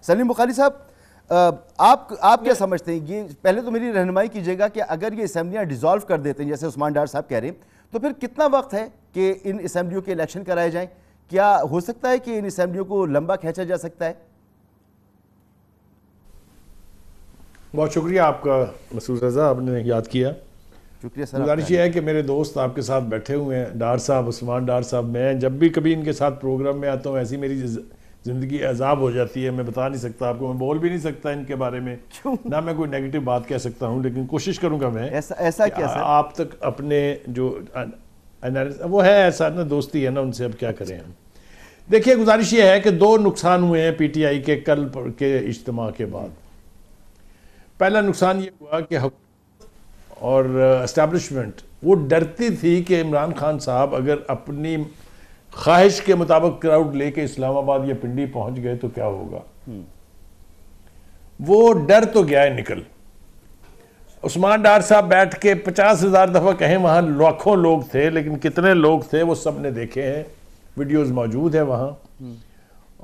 سلیم بخاری صاحب، آپ کیا سمجھتے ہیں؟ یہ پہلے تو میری رہنمائی کیجیے گا کہ اگر یہ اسمبلیاں ڈیزالو کر دیتے ہیں جیسے عثمان ڈار صاحب کہہ رہے ہیں، تو پھر کتنا وقت ہے کہ ان اسمبلیوں کے الیکشن کرائے جائیں؟ کیا ہو سکتا ہے کہ ان اسمبلیوں کو لمبا کھینچا جا سکتا ہے؟ بہت شکریہ آپ کا مسعود رضا، آپ نے یاد کیا. شکریہ سر. گزارش یہ ہے کہ میرے دوست آپ کے ساتھ بیٹھے ہوئے ہیں، ڈار صاحب، عثمان ڈار صاحب. میں جب بھی کبھی ان کے ساتھ پروگرام میں آتا ہوں ایسی میری زندگی عذاب ہو جاتی ہے. میں بتا نہیں سکتا آپ کو، میں بول بھی نہیں سکتا ان کے بارے میں، نہ میں کوئی نیگیٹو بات کہہ سکتا ہوں، لیکن کوشش کروں گا میں ایسا کیا سر؟ آپ تک اپنے جو وہ ہے ایسا نا، دوستی ہے نا ان سے، اب کیا کریں ہم. دیکھیے گزارش یہ ہے کہ 2 نقصان ہوئے ہیں پی ٹی آئی کے کل کے اجتماع کے بعد. پہلا نقصان یہ ہوا کہ حکومت اور اسٹیبلشمنٹ وہ ڈرتی تھی کہ عمران خان صاحب اگر اپنی خواہش کے مطابق کراؤڈ لے کے اسلام آباد یا پنڈی پہنچ گئے تو کیا ہوگا. وہ ڈر تو گیا ہے نکل. عثمان ڈار صاحب بیٹھ کے 50,000 دفعہ کہیں وہاں لاکھوں لوگ تھے، لیکن کتنے لوگ تھے وہ سب نے دیکھے ہیں، ویڈیوز موجود ہیں وہاں.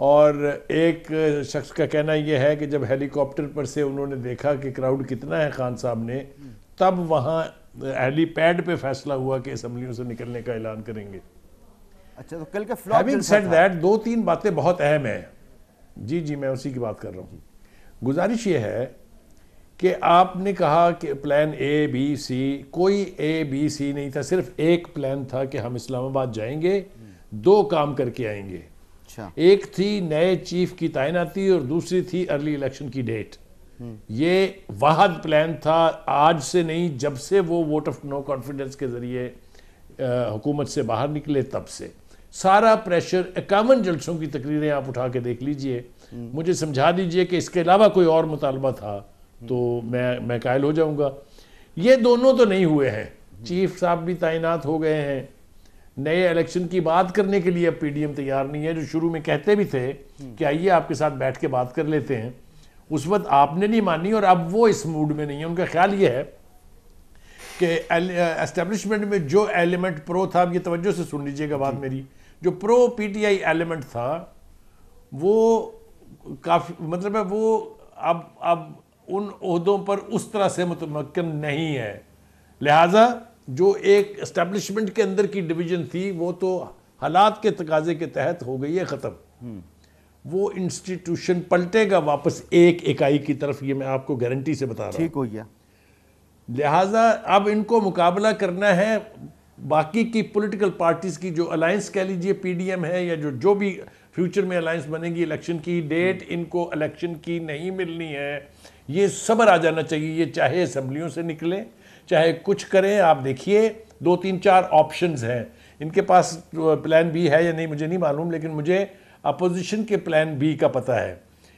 اور ایک شخص کا کہنا یہ ہے کہ جب ہیلی کاپٹر پر سے انہوں نے دیکھا کہ کراؤڈ کتنا ہے خان صاحب نے، تب وہاں ہیلی پیڈ پہ فیصلہ ہوا کہ اسمبلیوں سے نکلنے کا اعلان کریں گے. اچھا، تو کل کا فلاپ ہیونگ سیڈ دیٹ 2-3 باتیں بہت اہم ہیں. جی میں اسی کی بات کر رہا ہوں. گزارش یہ ہے کہ آپ نے کہا کہ پلان اے بی سی، کوئی اے بی سی نہیں تھا، صرف ایک پلان تھا کہ ہم اسلام آباد جائیں گے، 2 کام کر کے آئیں گے. ایک تھی نئے چیف کی تعیناتی اور دوسری تھی ارلی الیکشن کی ڈیٹ. یہ واحد پلان تھا، آج سے نہیں، جب سے وہ ووٹ آف نو کانفیڈنس کے ذریعے حکومت سے باہر نکلے تب سے سارا پریشر. 51 جلسوں کی تقریریں آپ اٹھا کے دیکھ لیجئے، مجھے سمجھا دیجئے کہ اس کے علاوہ کوئی اور مطالبہ تھا تو میں قائل ہو جاؤں گا. یہ دونوں تو نہیں ہوئے ہیں. چیف صاحب بھی تعینات ہو گئے ہیں. نئے الیکشن کی بات کرنے کے لیے اب پی ڈی ایم تیار نہیں ہے، جو شروع میں کہتے بھی تھے کہ آئیے آپ کے ساتھ بیٹھ کے بات کر لیتے ہیں. اس وقت آپ نے نہیں مانی اور اب وہ اس موڈ میں نہیں ہے. ان کا خیال یہ ہے کہ اسٹیبلشمنٹ میں جو ایلیمنٹ پرو تھا، اب یہ توجہ سے سن لیجئے گا بات میری، جو پرو پی ٹی آئی ایلیمنٹ تھا وہ کافی، مطلب ہے وہ اب ان عہدوں پر اس طرح سے متمکن نہیں ہے. لہٰذا جو ایک اسٹیبلشمنٹ کے اندر کی ڈویژن تھی وہ تو حالات کے تقاضے کے تحت ہو گئی ہے ختم. وہ انسٹیٹیوشن پلٹے گا واپس ایک اکائی کی طرف، یہ میں آپ کو گارنٹی سے بتا رہا ہوں. ٹھیک ہو گیا. لہٰذا اب ان کو مقابلہ کرنا ہے باقی کی پولیٹیکل پارٹیز کی، جو الائنس کہہ لیجئے پی ڈی ایم ہے یا جو بھی فیوچر میں الائنس بنے گی. الیکشن کی ڈیٹ ان کو الیکشن کی نہیں ملنی ہے. یہ صبر آ جانا چاہیے. یہ چاہے اسمبلیوں سے نکلیں چاہے کچھ کریں. آپ دیکھیے 2-3-4 آپشنز ہیں ان کے پاس. پلان بی ہے یا نہیں مجھے نہیں معلوم، لیکن مجھے اپوزیشن کے پلان بی کا پتہ ہے.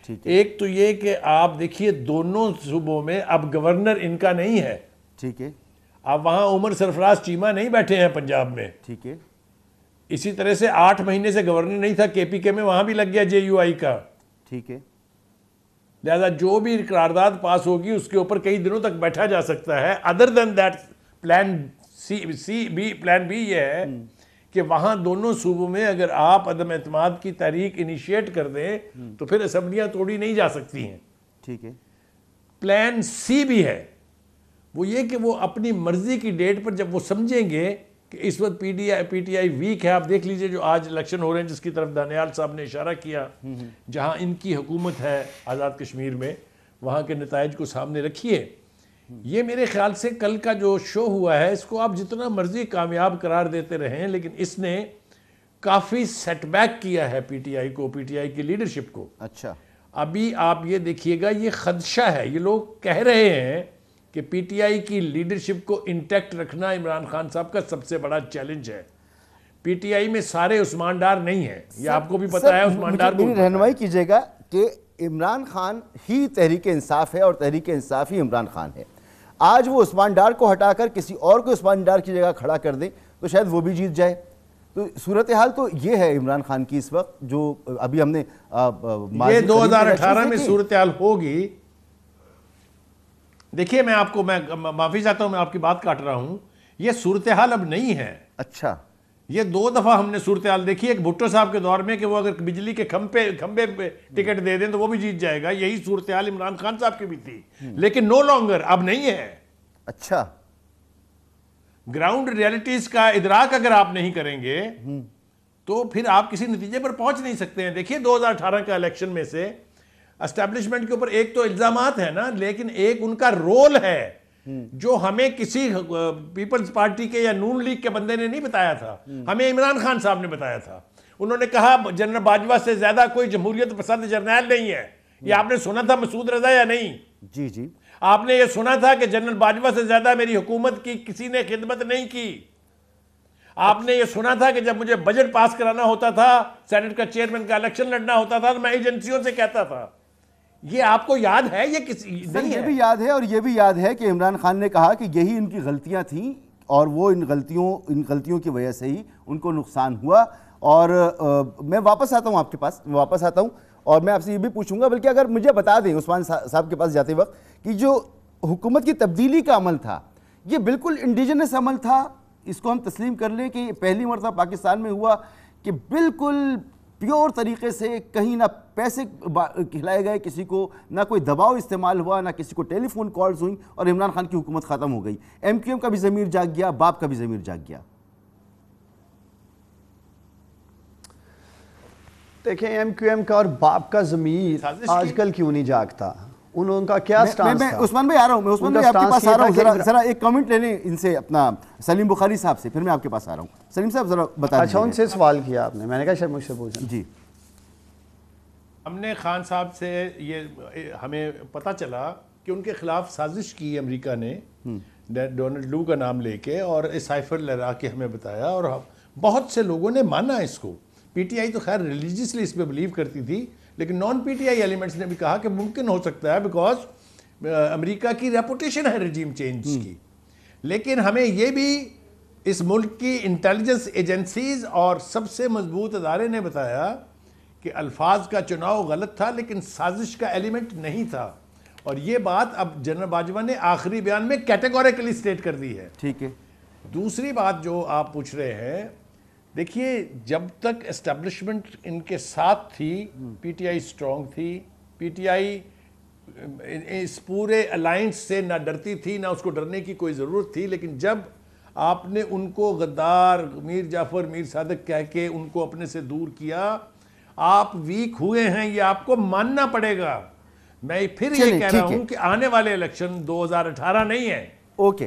ایک تو یہ کہ آپ دیکھیے دونوں صوبوں میں اب گورنر ان کا نہیں ہے. ٹھیک ہے. اب وہاں عمر سرفراز چیمہ نہیں بیٹھے ہیں پنجاب میں. ٹھیک ہے. اسی طرح سے 8 مہینے سے گورنر نہیں تھا کے پی کے میں، وہاں بھی لگ گیا جے یو آئی کا. ٹھیک ہے. لہذا جو بھی قرارداد پاس ہوگی اس کے اوپر کئی دنوں تک بیٹھا جا سکتا ہے. Other than that plan B یہ ہے کہ وہاں دونوں صوبوں میں اگر آپ عدم اعتماد کی تحریک انیشیٹ کر دیں تو پھر اسمبلیاں توڑی نہیں جا سکتی ہیں. ٹھیک ہے. پلان سی بھی ہے، وہ یہ کہ وہ اپنی مرضی کی ڈیٹ پر جب وہ سمجھیں گے کہ اس وقت پی ٹی آئی ویک ہے. آپ دیکھ لیجئے جو آج الیکشن ہو رہے ہیں جس کی طرف دانیال صاحب نے اشارہ کیا، جہاں ان کی حکومت ہے آزاد کشمیر میں، وہاں کے نتائج کو سامنے رکھیے. یہ میرے خیال سے کل کا جو شو ہوا ہے اس کو آپ جتنا مرضی کامیاب قرار دیتے رہیں، لیکن اس نے کافی سیٹ بیک کیا ہے پی ٹی آئی کو، پی ٹی آئی کی لیڈرشپ کو. اچھا. ابھی آپ یہ دیکھیے گا یہ خدشہ ہے. یہ لوگ کہہ رہے ہیں کہ پی ٹی آئی کی لیڈرشپ کو انٹیکٹ رکھنا عمران خان صاحب کا سب سے بڑا چیلنج ہے. پی ٹی آئی میں سارے عثمان ڈار نہیں ہیں، یہ آپ کو بھی پتا ہے. عثمان ڈار کو میری رہنمائی کیجیے گا کہ عمران خان ہی تحریک انصاف ہے اور تحریک انصاف ہی عمران خان ہے. آج وہ عثمان ڈار کو ہٹا کر کسی اور کو عثمان ڈار کی جگہ کھڑا کر دیں تو شاید وہ بھی جیت جائے. تو صورتحال تو یہ ہے عمران خان کی اس وقت، جو ابھی ہم نے یہ 2018 میں صورتحال ہوگی. دیکھیے میں آپ کو، میں معافی چاہتا ہوں میں آپ کی بات کاٹ رہا ہوں، یہ صورتحال اب نہیں ہے. اچھا. یہ 2 دفعہ ہم نے صورتحال دیکھی، ایک بھٹو صاحب کے دور میں کہ وہ اگر بجلی کے کھمبے پہ ٹکٹ دے دیں تو وہ بھی جیت جائے گا، یہی صورتحال عمران خان صاحب کی بھی تھی، لیکن نو لانگر، اب نہیں ہے۔ اچھا، گراؤنڈ ریالٹیز کا ادراک اگر آپ نہیں کریں گے تو پھر آپ کسی نتیجے پر پہنچ نہیں سکتے ہیں۔ دیکھیے 2018 کا الیکشن میں سے اسٹیبلشمنٹ کے اوپر ایک تو الزامات ہیں نا، لیکن ایک ان کا رول ہے جو ہمیں کسی پیپلز پارٹی کے یا نون لیگ کے بندے نے نہیں بتایا تھا، ہمیں عمران خان صاحب نے بتایا تھا۔ انہوں نے کہا جنرل باجوہ سے زیادہ کوئی جمہوریت پسند جرنیل نہیں ہے۔ یہ آپ نے سنا تھا مسعود رضا یا نہیں؟ جی جی، آپ نے یہ سنا تھا کہ جنرل باجوہ سے زیادہ میری حکومت کی کسی نے خدمت نہیں کی؟ آپ نے یہ سنا تھا کہ جب مجھے بجٹ پاس کرانا ہوتا تھا، سینٹ کا چیئرمین کا الیکشن لڑنا ہوتا تھا، تو میں ایجنسیوں سے کہتا تھا۔ یہ آپ کو یاد ہے؟ یہ کسی نہیں یہ ہے؟ بھی یاد ہے، اور یہ بھی یاد ہے کہ عمران خان نے کہا کہ یہی ان کی غلطیاں تھیں اور وہ ان غلطیوں کی وجہ سے ہی ان کو نقصان ہوا۔ اور میں واپس آتا ہوں آپ کے پاس، اور میں آپ سے یہ بھی پوچھوں گا، بلکہ اگر مجھے بتا دیں عثمان صاحب کے پاس جاتے وقت کہ جو حکومت کی تبدیلی کا عمل تھا یہ بالکل انڈیجنس عمل تھا، اس کو ہم تسلیم کر لیں کہ یہ پہلی مرتبہ پاکستان میں ہوا کہ بالکل پیور طریقے سے کہیں نہ پیسے کھلائے گئے کسی کو، نہ کوئی دباؤ استعمال ہوا، نہ کسی کو ٹیلی فون کالز ہوئیں، اور عمران خان کی حکومت ختم ہو گئی، ایم کیو ایم کا بھی ضمیر جاگ گیا، باپ کا بھی ضمیر جاگ گیا؟ دیکھیں ایم کیو ایم کا اور باپ کا ضمیر آج کل کیوں نہیں جاگتا؟ ان کا کیا سٹانس تھا؟ عثمان بھائی آ رہا ہوں، میں عثمان بھائی آپ کے پاس آ رہا ہوں، ذرا ایک کمنٹ لے لیں ان سے، اپنا سلیم بخاری صاحب سے، پھر میں آپ کے پاس آ رہا ہوں۔ سلیم صاحب ذرا بتا دیجیے۔ اچھا، ان سے سوال کیا آپ نے، میں نے کہا شاید مجھ سے پوچھیں۔ جی، ہم نے خان صاحب سے یہ ہمیں پتہ چلا کہ ان کے خلاف سازش کی امریکہ نے، ڈونلڈ لو کا نام لے کے، اور سائفر لہرا کے ہمیں بتایا، اور بہت سے لوگوں نے مانا اس کو۔ پی ٹی آئی تو خیر ریلیجیسلی اس پہ بلیو کرتی تھی، لیکن naan P T I elements نے بھی کہا کہ ممکن ہو سکتا ہے، بیکاز امریکہ کی ریپوٹیشن ہے رجیم چینج کی۔ لیکن ہمیں یہ بھی اس ملک کی انٹیلیجنس ایجنسیز اور سب سے مضبوط ادارے نے بتایا کہ الفاظ کا چناؤ غلط تھا، لیکن سازش کا ایلیمنٹ نہیں تھا، اور یہ بات اب جنرل باجوہ نے آخری بیان میں کیٹیگوریکلی سٹیٹ کر دی ہے۔ ٹھیک ہے۔ دوسری بات جو آپ پوچھ رہے ہیں، دیکھیے جب تک اسٹیبلشمنٹ ان کے ساتھ تھی، پی ٹی آئی سٹرونگ تھی، پی ٹی آئی اس پورے الائنس سے نہ ڈرتی تھی، نہ اس کو ڈرنے کی کوئی ضرورت تھی، لیکن جب آپ نے ان کو غدار، میر جعفر، میر صادق کہہ کے ان کو اپنے سے دور کیا، آپ ویک ہوئے ہیں، یہ آپ کو ماننا پڑے گا۔ میں پھر یہ کہہ رہا ہوں کہ آنے والے الیکشن 2018 نہیں ہے۔ اوکے،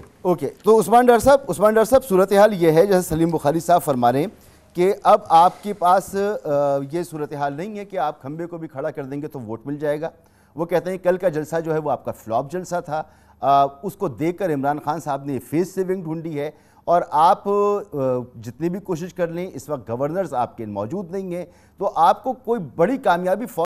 تو عثمان ڈار صاحب صورتحال یہ ہے جیسے سلیم بخاری صاحب فرما رہے ہیں کہ اب آپ کے پاس یہ صورتحال نہیں ہے کہ آپ کھمبے کو بھی کھڑا کر دیں گے تو ووٹ مل جائے گا۔ وہ کہتے ہیں کل کا جلسہ جو ہے وہ آپ کا فلاپ جلسہ تھا، اس کو دیکھ کر عمران خان صاحب نے فیس سیونگ ڈھونڈی ہے، اور آپ جتنی بھی کوشش کر لیں اس وقت گورنرز آپ کے موجود نہیں ہیں، تو آپ کو کوئی بڑی کامیابی